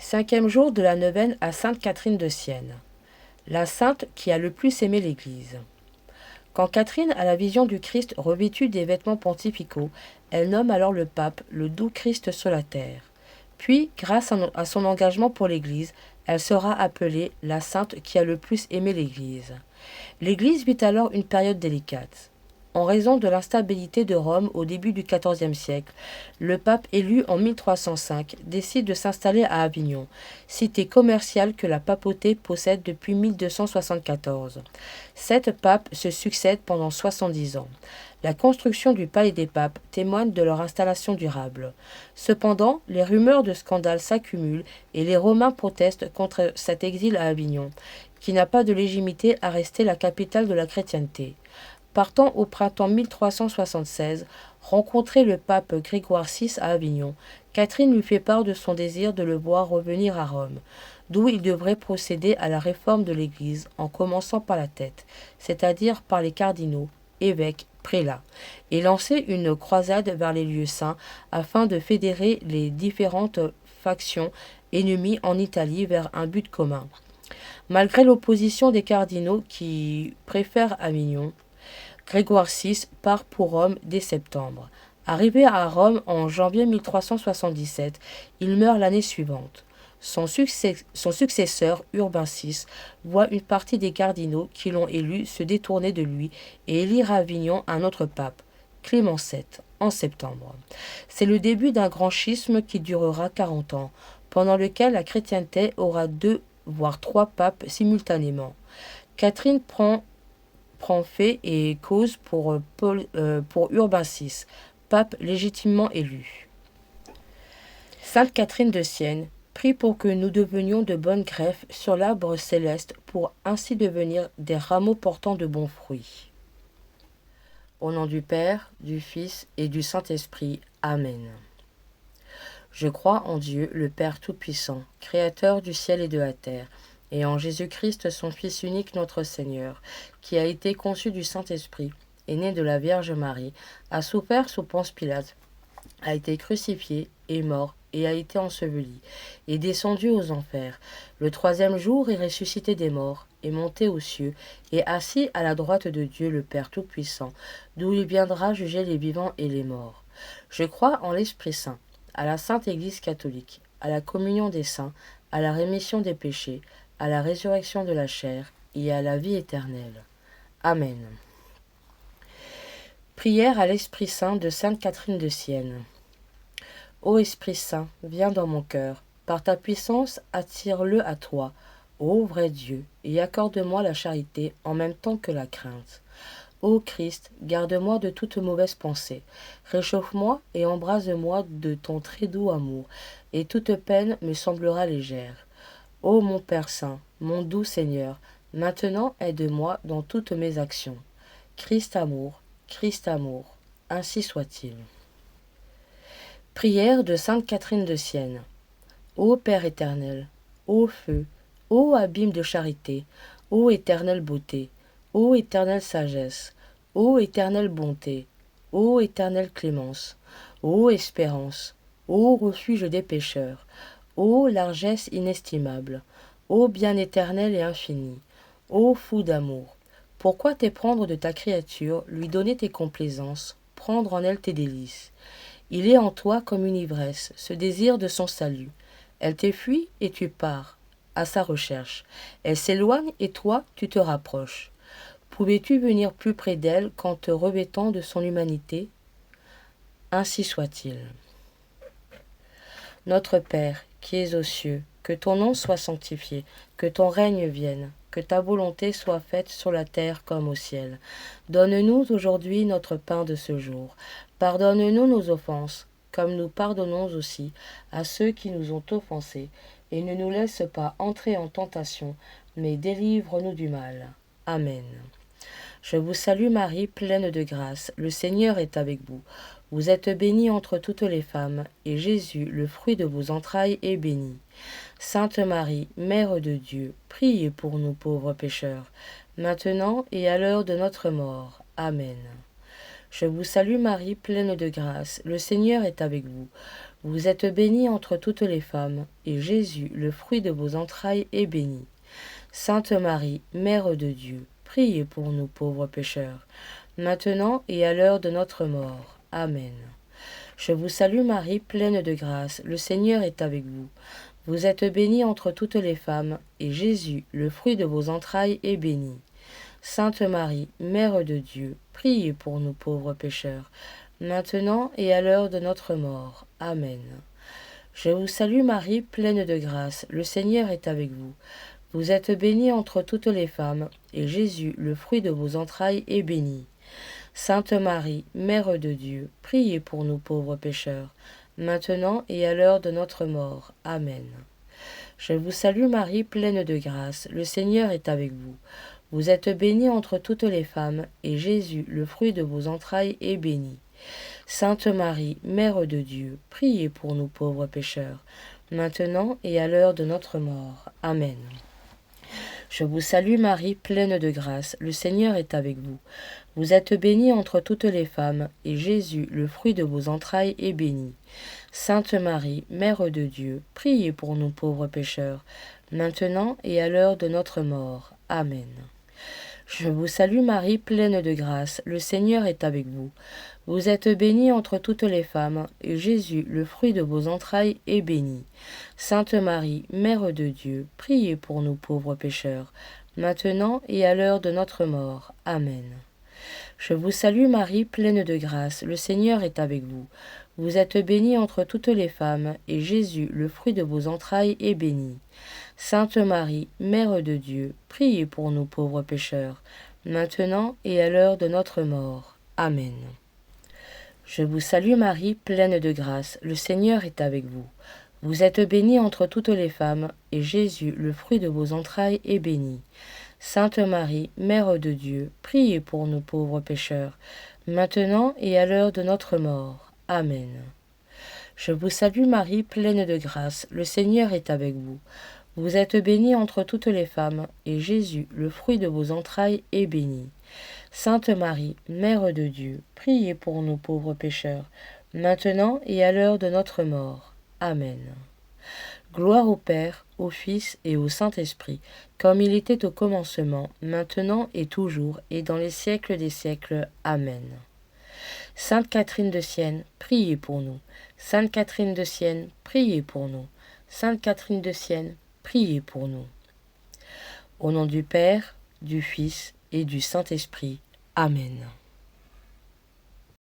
5e jour de la neuvaine à Sainte Catherine de Sienne. La sainte qui a le plus aimé l'Église. Quand Catherine a la vision du Christ revêtu des vêtements pontificaux, elle nomme alors le pape le doux Christ sur la terre. Puis, grâce à son engagement pour l'Église, elle sera appelée la sainte qui a le plus aimé l'Église. L'Église vit alors une période délicate. En raison de l'instabilité de Rome au début du XIVe siècle, le pape élu en 1305 décide de s'installer à Avignon, cité commerciale que la papauté possède depuis 1274. 7 papes se succèdent pendant 70 ans. La construction du Palais des Papes témoigne de leur installation durable. Cependant, les rumeurs de scandale s'accumulent et les Romains protestent contre cet exil à Avignon, qui n'a pas de légitimité à rester la capitale de la chrétienté. Partant au printemps 1376, rencontrer le pape Grégoire VI à Avignon, Catherine lui fait part de son désir de le voir revenir à Rome, d'où il devrait procéder à la réforme de l'Église en commençant par la tête, c'est-à-dire par les cardinaux, évêques, prélats, et lancer une croisade vers les lieux saints afin de fédérer les différentes factions ennemies en Italie vers un but commun. Malgré l'opposition des cardinaux qui préfèrent Avignon, Grégoire VI part pour Rome dès septembre. Arrivé à Rome en janvier 1377, il meurt l'année suivante. Son successeur, Urbain VI, voit une partie des cardinaux qui l'ont élu se détourner de lui et élire à Avignon un autre pape, Clément VII, en septembre. C'est le début d'un grand schisme qui durera 40 ans, pendant lequel la chrétienté aura 2 voire 3 papes simultanément. Catherine prend fait et cause pour Urbain VI, pape légitimement élu. Sainte Catherine de Sienne, prie pour que nous devenions de bonnes greffes sur l'arbre céleste pour ainsi devenir des rameaux portant de bons fruits. Au nom du Père, du Fils et du Saint-Esprit. Amen. Je crois en Dieu, le Père Tout-Puissant, Créateur du ciel et de la terre, et en Jésus-Christ, son Fils unique, notre Seigneur, qui a été conçu du Saint-Esprit, est né de la Vierge Marie, a souffert sous Ponce Pilate, a été crucifié, est mort, et a été enseveli, est descendu aux enfers. Le 3e jour est ressuscité des morts, est monté aux cieux, et assis à la droite de Dieu, le Père Tout-Puissant, d'où il viendra juger les vivants et les morts. Je crois en l'Esprit Saint, à la Sainte Église catholique, à la communion des saints, à la rémission des péchés, à la résurrection de la chair et à la vie éternelle. Amen. Prière à l'Esprit Saint de Sainte Catherine de Sienne. Ô Esprit Saint, viens dans mon cœur, par ta puissance attire-le à toi, ô vrai Dieu, et accorde-moi la charité en même temps que la crainte. Ô Christ, garde-moi de toute mauvaise pensée, réchauffe-moi et embrase-moi de ton très doux amour, et toute peine me semblera légère. Ô mon Père Saint, mon doux Seigneur, maintenant aide-moi dans toutes mes actions. Christ amour, ainsi soit-il. Prière de Sainte Catherine de Sienne. Ô Père éternel, ô feu, ô abîme de charité, ô éternelle beauté, ô éternelle sagesse, ô éternelle bonté, ô éternelle clémence, ô espérance, ô refuge des pécheurs, ô largesse inestimable, ô bien éternel et infini, ô fou d'amour, pourquoi t'éprendre de ta créature, lui donner tes complaisances, prendre en elle tes délices? Il est en toi comme une ivresse, ce désir de son salut. Elle t'effuit et tu pars à sa recherche. Elle s'éloigne et toi, tu te rapproches. Pouvais-tu venir plus près d'elle qu'en te revêtant de son humanité? Ainsi soit-il. Notre Père, qui es aux cieux, que ton nom soit sanctifié, que ton règne vienne, que ta volonté soit faite sur la terre comme au ciel. Donne-nous aujourd'hui notre pain de ce jour. Pardonne-nous nos offenses, comme nous pardonnons aussi à ceux qui nous ont offensés, et ne nous laisse pas entrer en tentation, mais délivre-nous du mal. Amen. Je vous salue Marie, pleine de grâce, le Seigneur est avec vous. Vous êtes bénie entre toutes les femmes, et Jésus, le fruit de vos entrailles, est béni. Sainte Marie, Mère de Dieu, priez pour nous pauvres pécheurs, maintenant et à l'heure de notre mort. Amen. Je vous salue Marie, pleine de grâce, le Seigneur est avec vous. Vous êtes bénie entre toutes les femmes, et Jésus, le fruit de vos entrailles, est béni. Sainte Marie, Mère de Dieu, priez pour nous pauvres pécheurs, maintenant et à l'heure de notre mort. Amen. Je vous salue Marie, pleine de grâce, le Seigneur est avec vous. Vous êtes bénie entre toutes les femmes, et Jésus, le fruit de vos entrailles, est béni. Sainte Marie, Mère de Dieu, priez pour nous pauvres pécheurs, maintenant et à l'heure de notre mort. Amen. Je vous salue Marie, pleine de grâce, le Seigneur est avec vous. Vous êtes bénie entre toutes les femmes, et Jésus, le fruit de vos entrailles, est béni. Sainte Marie, Mère de Dieu, priez pour nous pauvres pécheurs, maintenant et à l'heure de notre mort. Amen. Je vous salue Marie, pleine de grâce, le Seigneur est avec vous. Vous êtes bénie entre toutes les femmes, et Jésus, le fruit de vos entrailles, est béni. Sainte Marie, Mère de Dieu, priez pour nous pauvres pécheurs, maintenant et à l'heure de notre mort. Amen. Je vous salue Marie, pleine de grâce, le Seigneur est avec vous. Vous êtes bénie entre toutes les femmes, et Jésus, le fruit de vos entrailles, est béni. Sainte Marie, Mère de Dieu, priez pour nous pauvres pécheurs, maintenant et à l'heure de notre mort. Amen. Je vous salue Marie, pleine de grâce, le Seigneur est avec vous. Vous êtes bénie entre toutes les femmes, et Jésus, le fruit de vos entrailles, est béni. Sainte Marie, Mère de Dieu, priez pour nous pauvres pécheurs, maintenant et à l'heure de notre mort. Amen. Je vous salue Marie, pleine de grâce, le Seigneur est avec vous. Vous êtes bénie entre toutes les femmes, et Jésus, le fruit de vos entrailles, est béni. Sainte Marie, Mère de Dieu, priez pour nous pauvres pécheurs, maintenant et à l'heure de notre mort. Amen. Je vous salue Marie, pleine de grâce, le Seigneur est avec vous. Vous êtes bénie entre toutes les femmes, et Jésus, le fruit de vos entrailles, est béni. Sainte Marie, Mère de Dieu, priez pour nous pauvres pécheurs, maintenant et à l'heure de notre mort. Amen. Je vous salue Marie, pleine de grâce, le Seigneur est avec vous. Vous êtes bénie entre toutes les femmes, et Jésus, le fruit de vos entrailles, est béni. Sainte Marie, Mère de Dieu, priez pour nous pauvres pécheurs, maintenant et à l'heure de notre mort. Amen. Gloire au Père, au Fils et au Saint-Esprit, comme il était au commencement, maintenant et toujours, et dans les siècles des siècles. Amen. Sainte Catherine de Sienne, priez pour nous. Sainte Catherine de Sienne, priez pour nous. Sainte Catherine de Sienne, priez pour nous. Au nom du Père, du Fils et du Saint-Esprit. Amen.